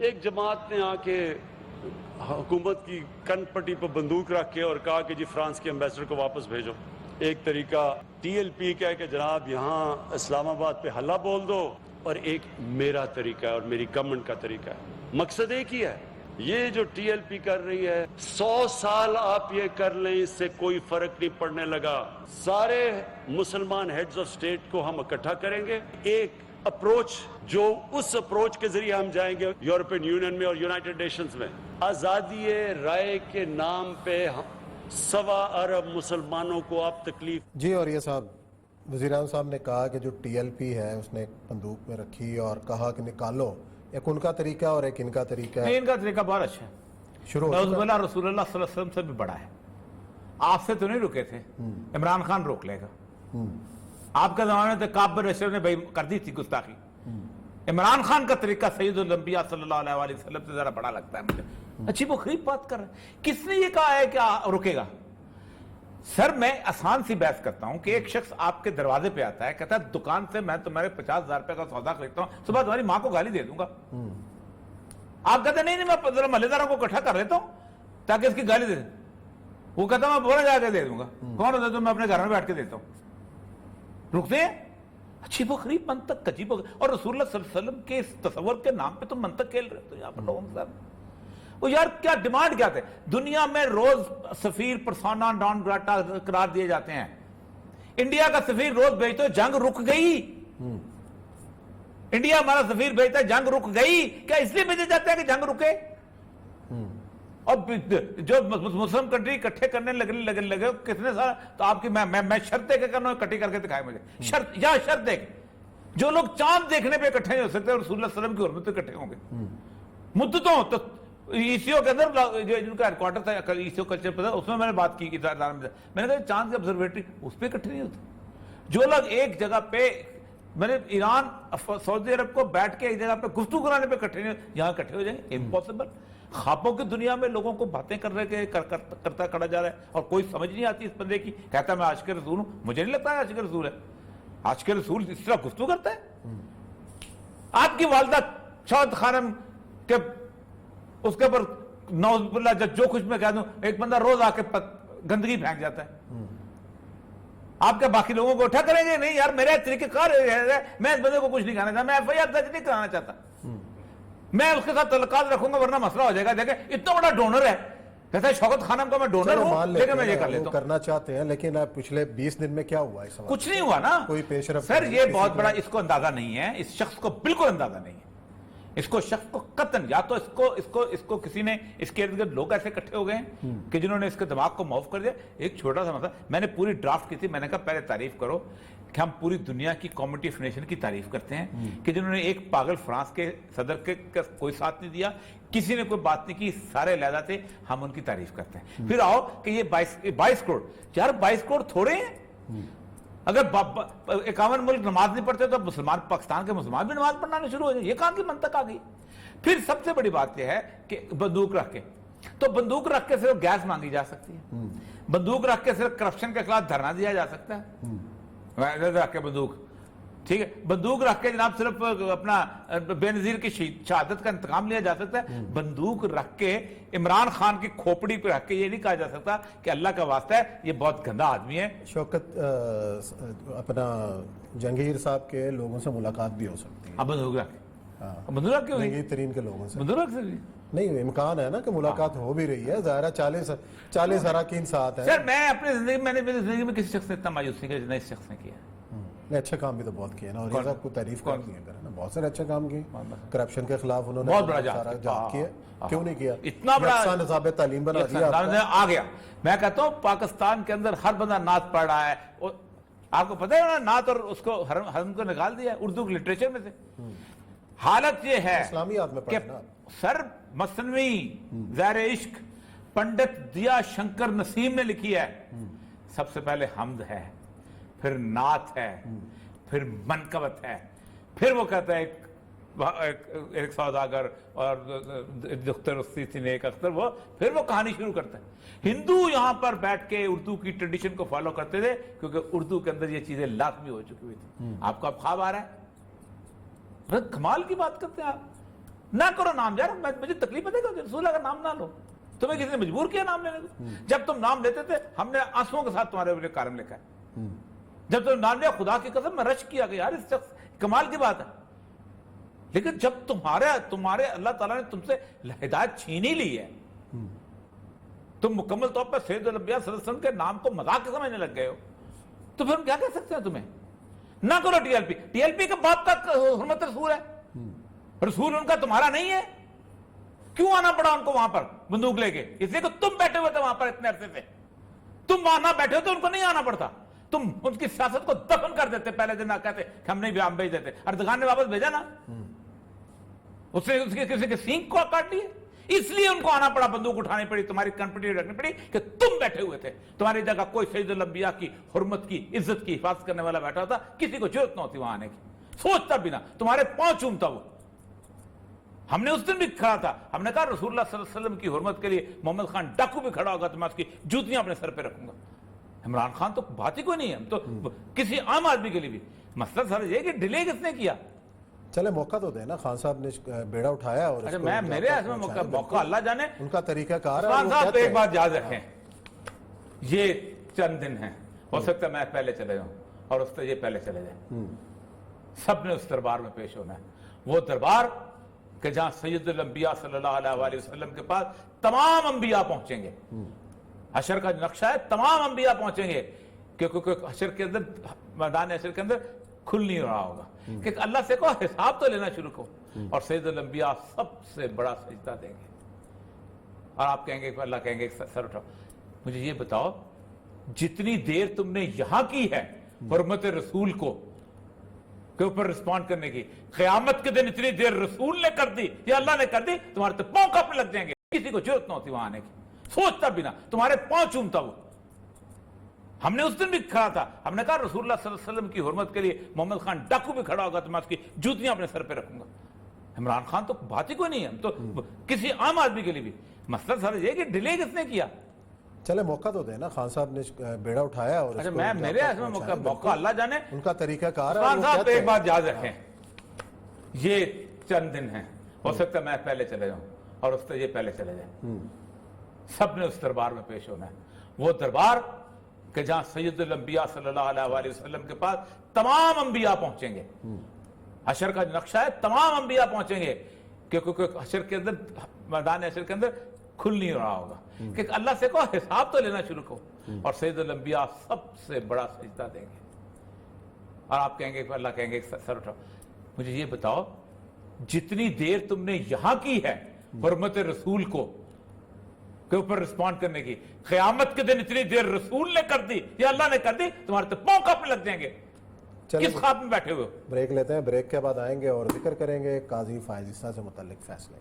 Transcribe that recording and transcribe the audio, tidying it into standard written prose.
ایک جماعت نے آ کے حکومت کی کن پٹی پر بندوق رکھ کے اور کہا کہ جی فرانس کے ایمبیسڈر کو واپس بھیجو. ایک طریقہ ٹی ایل پی کا ہے کہ جناب یہاں اسلام آباد پہ حلہ بول دو, اور ایک میرا طریقہ ہے اور میری گورنمنٹ کا طریقہ ہے. مقصد ایک ہی ہے. یہ جو ٹی ایل پی کر رہی ہے 100 سال آپ یہ کر لیں اس سے کوئی فرق نہیں پڑنے لگا. سارے مسلمان ہیڈز آف اسٹیٹ کو ہم اکٹھا کریں گے, ایک اپروچ جو اس اپروچ کے ذریعے ہم جائیں گے یورپین یونین میں اور یونائٹڈ نیشنز میں. آزادی رائے کے نام پہ 1.25 ارب مسلمانوں کو آپ تکلیف. جی, اور یہ صاحب وزیر اعظم صاحب نے کہا کہ جو ٹی ایل پی ہے اس نے ایک بندوق میں رکھی اور کہا کہ نکالو. ایک ان کا طریقہ اور ایک ان کا طریقہ ہے. ان کا طریقہ بہت اچھا ہے. شروع رسول اللہ صلی اللہ علیہ وسلم سے بھی بڑا ہے. آپ سے تو نہیں رکے تھے, عمران خان روک لے گا. آپ کا زمانے میں کعب بن اشرف نے کر دی تھی گستاخی. عمران خان کا طریقہ سید الانبیاء صلی اللہ علیہ وسلم سے ذرا بڑا لگتا ہے مجھے. اچھی وہ غریب بات کر رہے ہیں. کس نے یہ کہا ہے کہ رکے گا؟ سر میں آسان سی بحث کرتا ہوں کہ ایک شخص آپ کے دروازے پہ آتا ہے, کہتا ہے دکان سے میں تمہارے 50,000 روپے کا سودا خریدتا ہوں, صبح تمہاری ماں کو گالی دے دوں گا. آپ کہتے ہیں نہیں میں ذرا محلے داروں کو اکٹھا کر لیتا ہوں تاکہ اس کی گالی دے دیں. وہ کہتا میں بولا جا کے دے دوں گا. کون ہوتا ہے تو میں اپنے گھر میں بیٹھ کے دیتا ہوں. رکتے ہیں. اچھی وہ غریب منطق, عجیب. اور رسول اللہ صلی اللہ علیہ وسلم کے اس تصور کے نام پہ تم منطق کھیل رہے ہو یہاں پر لوگوں کے ساتھ. وہ یار کیا ڈیمانڈ کیا تھے؟ دنیا میں روز سفیر پرسونا نان گراٹا قرار دیے جاتے ہیں. انڈیا کا سفیر روز بھیجتے ہو جنگ رک گئی. انڈیا ہمارا سفیر بھیجتا ہے جنگ رک گئی. کیا اس لیے بھیجے جاتے ہیں کہ جنگ رکے؟ اور جو مسلم کنٹری اکٹھے کرنے لگے کس نے سارا تو آپ کی میں شرط دے کے کرنا اکٹھی کر کے دکھائے مجھے. شرط یا شرط دے کے جو لوگ چاند دیکھنے پہ اکٹھے نہیں ہو سکتے رسول اللہ صلی اللہ علیہ وسلم کی حرمت پہ اکٹھے ہوں گے. مدتوں تو ایسیو کے اندر جو جن کا ہیڈ کوارٹر تھا ایسیو کلچر پہ تھا, اس میں نے بات کی میں نے کہا چاند کی آبزرویٹری اس پہ اکٹھے نہیں ہوتے. جو لوگ ایک جگہ پہ میں نے ایران سعودی عرب کو بیٹھ کے ایک جگہ پہ گفتگو کرانے پہ اکٹھے نہیں ہوتے, یہاں اکٹھے ہو جائیں گے. امپاسبل. خوابوں کی دنیا میں لوگوں کو باتیں کر رہے کرتا کھڑا جا رہا ہے اور کوئی سمجھ نہیں آتی اس بندے کی. کہتا ہے میں عاشق رسول ہوں. مجھے نہیں لگتا ہے عاشق رسول ہے. عاشق رسول اس طرح گفتگو کرتا ہے. آپ کی والدہ شہد خانم کے اس کے اوپر نعوذ باللہ جو کچھ میں کہہ دوں, ایک بندہ روز آ کے گندگی پھینک جاتا ہے. آپ کے باقی لوگوں کو اٹھا کریں گے؟ نہیں یار, میرے طریقہ کار ہے, میں اس بندے کو کچھ نہیں کہنا چاہتا, میں ایف آئی آر درج نہیں کرانا چاہتا, میں اس کے ساتھ تعلقات رکھوں گا ورنہ مسئلہ ہو جائے گا. دیکھیں اتنا بڑا ڈونر ہے, کہتا ہے شوکت خانم کا میں ڈونر ہوں, لیکن میں یہ کر لیتا ہوں. کرنا چاہتے ہیں لیکن پچھلے 20 دن میں کیا ہوا ہے؟ کچھ نہیں ہوا نا. کوئی پیش رفت سر یہ بہت بڑا, اس کو اندازہ نہیں ہے, اس شخص کو بالکل اندازہ نہیں ہے. اس کو شخص کو قطن یا تو اس کو کسی نے اس کے ارد گرد لوگ ایسے اکٹھے ہو گئے ہیں کہ جنہوں نے اس کے دماغ کو معاف کر دیا. ایک چھوٹا سا مسئلہ, میں نے پوری ڈرافٹ کی تھی, میں نے کہا پہلے تعریف کرو کہ ہم پوری دنیا کی کمیونٹی آف نیشن کی تعریف کرتے ہیں کہ جنہوں نے ایک پاگل فرانس کے صدر کے کوئی ساتھ نہیں دیا, کسی نے کوئی بات نہیں کی, سارے علیحدہ تھے, ہم ان کی تعریف کرتے ہیں. پھر آؤ کہ یہ 22 کروڑ, یار 22 کروڑ تھوڑے ہیں. اگر 51 ملک نماز نہیں پڑھتے تو مسلمان, پاکستان کے مسلمان بھی نماز پڑھنا شروع ہو جائے. یہ کہاں کی منطق آ گئی؟ پھر سب سے بڑی بات یہ ہے کہ بندوق رکھ کے, تو بندوق رکھ کے صرف گیس مانگی جا سکتی ہے, بندوق رکھ کے صرف کرپشن کے خلاف دھرنا دیا جا سکتا ہے. رکھ کے بندوق, ٹھیک ہے, بندوق رکھ کے جناب صرف اپنا بے نظیر کی شہادت کا انتقام لیا جا سکتا ہے. بندوق رکھ کے عمران خان کی کھوپڑی پہ رکھ کے یہ نہیں کہا جا سکتا کہ اللہ کا واسطہ ہے یہ بہت گندا آدمی ہے. شوکت اپنا جہانگیر صاحب کے لوگوں سے ملاقات بھی ہو سکتی ہے. اب بندوق رکھ کے, بندوق رکھ کے ہوئی جہانگیر ترین کے لوگوں سے بندوق رکھ سے نہیں, امکان ہے نا کہ ملاقات ہو بھی رہی ہے. ظاہرہ 40 اراکین ساتھ ہیں. سر میں اپنی زندگی میں نے میری زندگی میں کسی شخص نے اتنا مایوس نہیں کیا جتنا اس شخص نے کیا. نہیں, اچھا کام بھی تو بہت کیا نا, اور یہ سب کو تعریف کرتی ہیں نا, بہت سارے اچھے کام کیے. کرپشن کے خلاف انہوں نے بہت بڑا جہاد کیا, کیوں نہیں کیا؟ اتنا بڑا نصاب تعلیم بنا دیا آ گیا. میں کہتا ہوں پاکستان کے اندر ہر بندہ نعت پڑھ رہا ہے. آپ کو پتہ ہے نعت اور اس کو حرم کو نکال دیا اردو کے لٹریچر میں سے. حالت یہ ہے اسلامیات میں کہ سر مثنوی زہر عشق پنڈت دیا شنکر نسیم نے لکھی ہے. سب سے پہلے حمد ہے, پھر نعت ہے, پھر منقبت ہے, پھر وہ کہتا ہے ایک سوداگر اور دختر اسی تھی نیک اختر, وہ پھر وہ کہانی شروع کرتا ہے. ہندو یہاں پر بیٹھ کے اردو کی ٹریڈیشن کو فالو کرتے تھے کیونکہ اردو کے اندر یہ چیزیں لازمی ہو چکی ہوئی تھی. آپ کو اب خواب آ رہا ہے, کمال کی بات کرتے ہیں آپ. نہ کرو نام یار, مجھے تکلیف ہے کہ رسول اللہ کا نام نہ لو. تمہیں کسی نے مجبور کیا نام لینے کو؟ جب تم نام لیتے تھے ہم نے آنسوؤں کے ساتھ تمہارے لیے کارن لکھا ہے. جب تم نام لیا خدا کی قسم میں رش کیا کہ یار اس شخص کمال کی بات ہے. لیکن جب تمہارے اللہ تعالیٰ نے تم سے ہدایت چھین ہی لی ہے, تم مکمل طور پر سید الانبیاء صلی اللہ علیہ وسلم کے نام کو مذاق کے سمجھنے لگ گئے ہو, تو پھر ہم کیا کہہ سکتے ہیں تمہیں؟ نہ کرو ٹی ایل پی کے باپ تک حرمت رسول ہے, رسول ان کا تمہارا نہیں ہے. کیوں آنا پڑا ان کو وہاں پر بندوق لے کے؟ اس لیے کہ تم بیٹھے ہوئے تھے وہاں پر اتنے عرصے سے. تم وہاں نہ بیٹھے ہوتے ان کو نہیں آنا پڑتا. تم ان کی سیاست کو دفن کر دیتے پہلے دن, کہتے کہ ہم نہیں بھیج دیتے. اردغان نے واپس بھیجا نا, اس نے کسی کے سینگ کو کاٹ لیے. اس لیے ان کو آنا پڑا, بندوق اٹھانی پڑی, تمہاری کنپٹی رکھنی پڑی کہ تم بیٹھے ہوئے تھے. تمہاری جگہ کوئی سید الانبیاء کی حرمت کی عزت کی حفاظت کرنے والا بیٹھا ہوتا, کسی کو ضرورت نہ ہوتی وہاں آنے کی, سوچتا بھی نہ, تمہارے پاؤں چومتا وہ. ہم نے اس دن بھی کہا تھا, ہم نے کہا رسول اللہ صلی اللہ علیہ وسلم کی حرمت کے لیے محمد خان ڈاکو بھی کھڑا ہوگا تو میں اس کی جوتیاں اپنے سر پہ رکھوں گا. عمران خان تو بات ہی کوئی نہیں ہے, ہم تو کسی عام آدمی کے لیے بھی. مسئلہ سر یہ کہ ڈیلے کس نے کیا؟ چلے موقع تو دے نا, خان صاحب نے بیڑا اٹھایا اور اچھا میں میرے ہاتھ میں موقع اللہ جانے. ان کا طریقہ کار ہے. عثمان صاحب ایک بات یاد رکھیں, یہ چند دن ہیں, ہو سکتا ہے میں پہلے چلے جاؤں اور اس سے یہ پہلے چلے جائیں. سب نے اس دربار میں پیش ہونا ہے, وہ دربار کہ جہاں سید الانبیاء صلی اللہ علیہ وسلم کے پاس تمام انبیاء پہنچیں گے. حشر کا نقشہ ہے, تمام انبیاء پہنچیں گے, کیونکہ حشر کے اندر, میدان حشر کے اندر کھل نہیں رہا ہوگا کہ اللہ سے کہو حساب تو لینا شروع کرو, اور سید الانبیاء سب سے بڑا سجدہ دیں گے. اور آپ کہیں گے کہ اللہ کہیں گے سر اٹھاؤ, مجھے یہ بتاؤ جتنی دیر تم نے یہاں کی ہے حرمت رسول کو کے اوپر رسپونڈ کرنے کی, قیامت کے دن اتنی دیر رسول نے کر دی یا اللہ نے کر دی, تمہارے تو پاؤں کانپنے لگ جائیں گے, کسی کو ضرورت نہ ہوتی وہاں آنے کی, سوچتا بھی نہ, تمہارے پاؤں چومتا وہ. ہم نے اس دن بھی کہا تھا, ہم نے کہا رسول اللہ صلی اللہ علیہ وسلم کی حرمت کے لیے محمد خان ڈاکو بھی کھڑا ہوگا تو میں اس کی جوتیاں اپنے سر پہ رکھوں گا. عمران خان تو بات ہی کوئی نہیں ہے, ہم تو کسی عام آدمی کے لیے بھی. مسئلہ سر یہ کہ ڈیلے کس نے کیا؟ چلے موقع تو دے نا, خان صاحب نے بیڑا اٹھایا اور اچھا میں میرے ہاتھ میں موقع اللہ جانے. ان کا طریقہ کار ہے. عثمان صاحب ایک بات یاد رکھیں, یہ چند دن ہیں, ہو سکتا ہے میں پہلے چلے جاؤں اور اس سے یہ پہلے چلے جائیں. سب نے اس دربار میں پیش ہونا ہے, وہ دربار کہ جہاں سید الانبیاء صلی اللہ علیہ وسلم کے پاس تمام انبیاء پہنچیں گے. حشر کا نقشہ ہے, تمام انبیاء پہنچیں گے, کیونکہ حشر کے اندر, میدان حشر کے اندر کھل نہیں رہا ہوگا کہ اللہ سے کہو حساب تو لینا شروع کرو, اور سید الانبیاء سب سے بڑا سجدہ دیں گے. اور آپ کہیں گے کہ اللہ کہیں گے سر اٹھاؤ, مجھے یہ بتاؤ جتنی دیر تم نے یہاں کی ہے حرمت رسول کو کے اوپر رسپونڈ کرنے کی, قیامت کے دن اتنی دیر رسول نے کر دی یا اللہ نے کر دی, تمہارے تو پاؤں کانپنے لگ جائیں گے. کس خواب میں بیٹھے ہوئے ہو؟ بریک لیتے ہیں, بریک کے بعد آئیں گے اور ذکر کریں گے قاضی فائز عیسیٰ سے متعلق فیصلے.